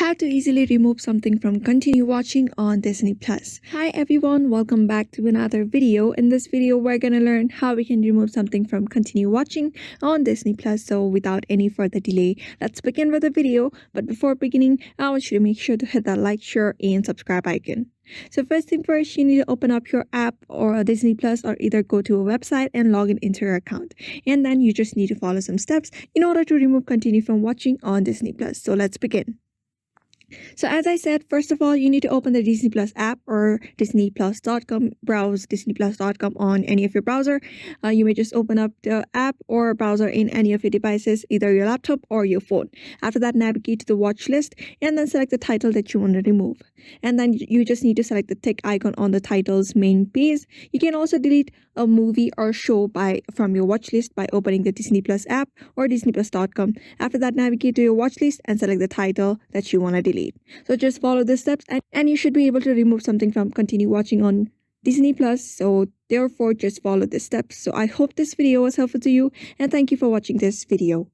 How to easily remove something from continue watching on Disney Plus. Hi everyone, welcome back to another video. In this video, we're gonna learn how we can remove something from continue watching on Disney Plus. So without any further delay, let's begin with the video. But before beginning, I want you to make sure to hit that like, share, and subscribe icon. So first thing first, you need to open up your app or Disney Plus, or either go to a website and log in into your account. And then you just need to follow some steps in order to remove continue from watching on Disney Plus. So let's begin. So as I said, first of all, you need to open the Disney Plus app or disneyplus.com, browse disneyplus.com on any of your browser. You may just open up the app or browser in any of your devices, either your laptop or your phone. After that, navigate to the watch list and then select the title that you want to remove. And then you just need to select the tick icon on the title's main page. You can also delete a movie or show from your watch list by opening the Disney Plus app or disneyplus.com. After that, navigate to your watch list and select the title that you want to delete. So just follow the steps and you should be able to remove something from continue watching on Disney Plus. So therefore, just follow the steps. So I hope this video was helpful to you, and thank you for watching this video.